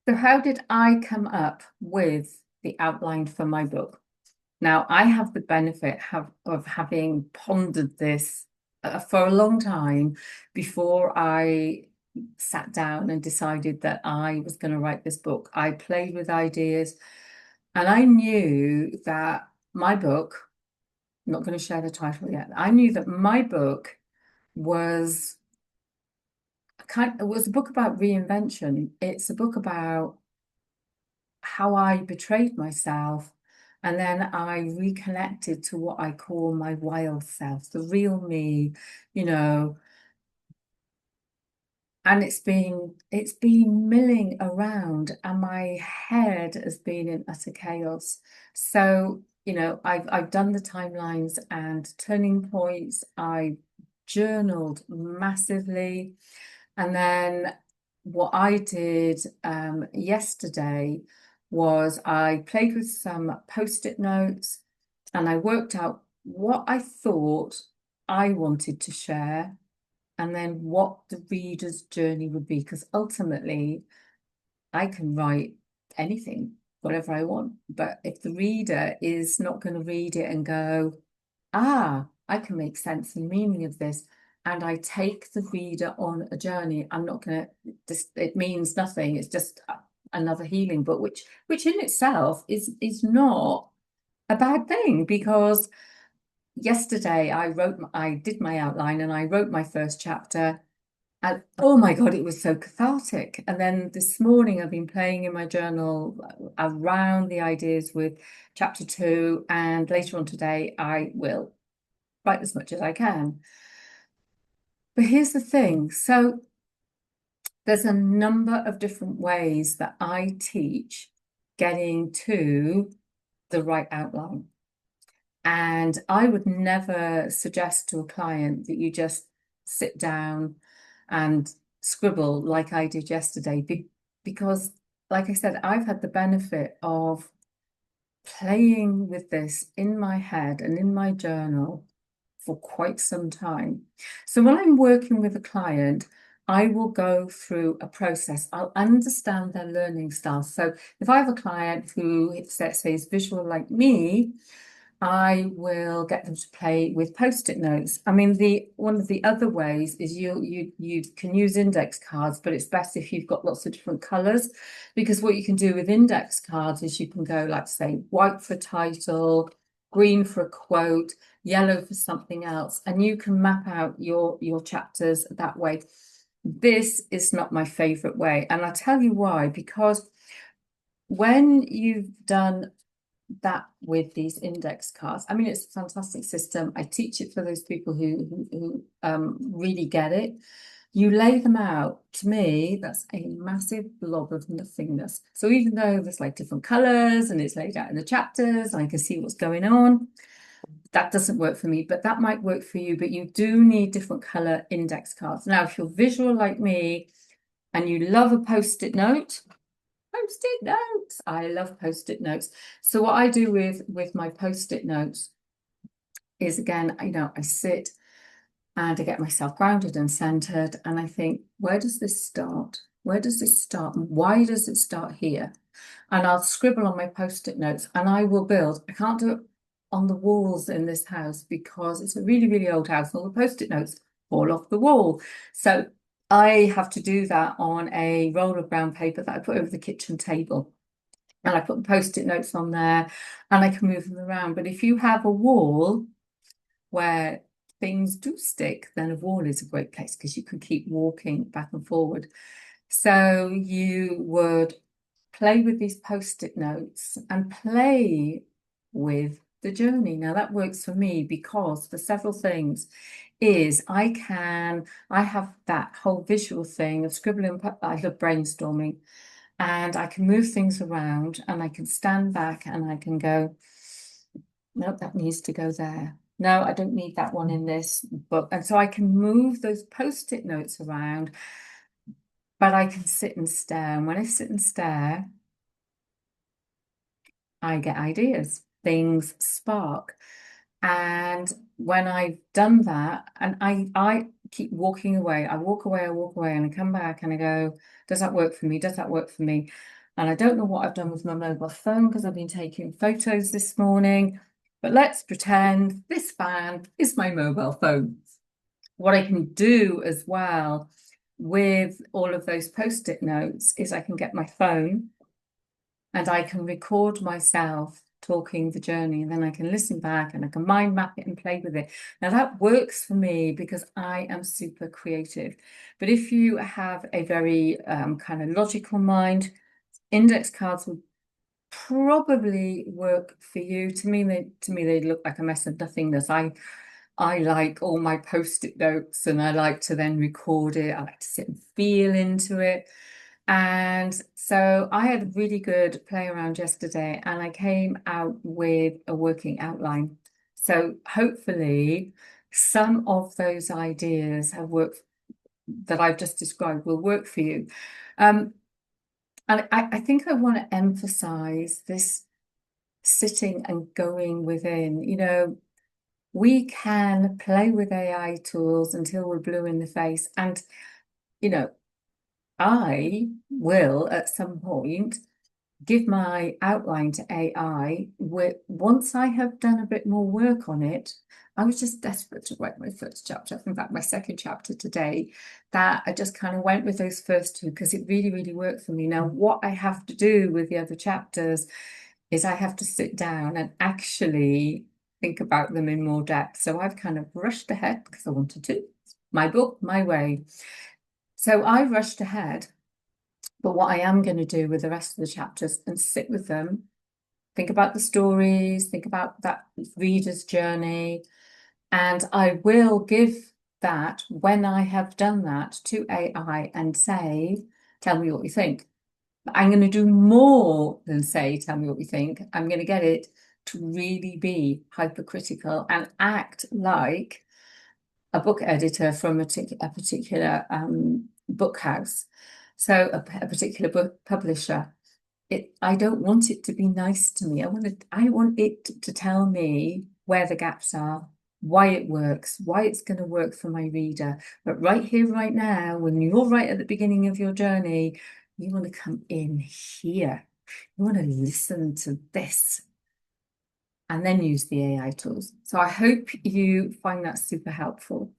So how did I come up with the outline for my book? Now, I have the benefit of having pondered this for a long time before I sat down and decided that I was going to write this book. I played with ideas and I knew that my book, I'm not going to share the title yet, I knew that my book was it was a book about reinvention. It's a book about how I betrayed myself. And then I reconnected to what I call my wild self, the real me, you know, and it's been milling around and my head has been in utter chaos. So, I've done the timelines and turning points. I journaled massively. And then what I did yesterday was I played with some post-it notes and I worked out what I thought I wanted to share and then what the reader's journey would be. Because ultimately, I can write anything, whatever I want. But if the reader is not going to read it and go, I can make sense and meaning of this, and I take the reader on a journey, I'm not going to, it means nothing. It's just another healing book, which in itself is not a bad thing because yesterday I did my outline and I wrote my first chapter. And oh my God, it was so cathartic. And then this morning, I've been playing in my journal around the ideas with chapter two. And later on today, I will write as much as I can. But here's the thing. So there's a number of different ways that I teach getting to the right outline. And I would never suggest to a client that you just sit down and scribble like I did yesterday, because, like I said, I've had the benefit of playing with this in my head and in my journal for quite some time. So when I'm working with a client, I will go through a process. I'll understand their learning style. So if I have a client who, let's say, is visual like me, I will get them to play with post-it notes. I mean, the one of the other ways is you can use index cards, but it's best if you've got lots of different colors, because what you can do with index cards is you can go, like, say, white for title, green for a quote, yellow for something else, and you can map out your chapters that way. This is not my favorite way, and I'll tell you why, because when you've done that with these index cards, I mean, it's a fantastic system. I teach it for those people who really get it. You lay them out. To me, that's a massive blob of nothingness. So even though there's like different colors and it's laid out in the chapters, and I can see what's going on, that doesn't work for me, but that might work for you. But you do need different color index cards. Now, if you're visual like me and you love a post-it note, post-it notes. I love post-it notes. So what I do with my post-it notes is, again, I sit and I get myself grounded and centered and I think, where does this start? Where does this start? Why does it start here? And I'll scribble on my post-it notes and I will build. I can't do it on the walls in this house because it's a really, really old house and all the post-it notes fall off the wall. So I have to do that on a roll of brown paper that I put over the kitchen table. And I put the post-it notes on there and I can move them around. But if you have a wall where things do stick, then a wall is a great place because you can keep walking back and forward. So you would play with these post-it notes and play with the journey. Now that works for me because for several things is I have that whole visual thing of scribbling. I love brainstorming and I can move things around and I can stand back and I can go, nope, that needs to go there. No, I don't need that one in this book. And so I can move those post-it notes around, but I can sit and stare. And when I sit and stare, I get ideas, things spark. And when I've done that, and keep walking away. I walk away, and I come back and I go, does that work for me? Does that work for me? And I don't know what I've done with my mobile phone because I've been taking photos this morning, but let's pretend this fan is my mobile phone. What I can do as well with all of those post-it notes is I can get my phone and I can record myself talking the journey, and then I can listen back and I can mind map it and play with it. Now that works for me because I am super creative. But if you have a very kind of logical mind, index cards would probably work for you. To me, they look like a mess of nothingness. I like all my post-it notes and I like to then record it. I like to sit and feel into it. And so I had a really good play around yesterday and I came out with a working outline. So hopefully some of those ideas have worked that I've just described will work for you. And I think I want to emphasize this sitting and going within. We can play with AI tools until we're blue in the face. And, you know, I will at some point give my outline to AI. Once I have done a bit more work on it, I was just desperate to write my first chapter. In fact, my second chapter today, that I just kind of went with those first two because it really, really worked for me. Now, what I have to do with the other chapters is I have to sit down and actually think about them in more depth. So I've kind of rushed ahead because I wanted to. My book, my way. So I rushed ahead. But what I am going to do with the rest of the chapters and sit with them, think about the stories, think about that reader's journey, and I will give that when I have done that to AI and say, tell me what you think. I'm going to do more than say, tell me what you think. I'm going to get it to really be hypercritical and act like a book editor from a particular book house. So a particular book publisher. I don't want it to be nice to me. I want it to tell me where the gaps are, why it works, why it's going to work for my reader. But right here, right now, when you're right at the beginning of your journey, you want to come in here. You want to listen to this and then use the AI tools. So I hope you find that super helpful.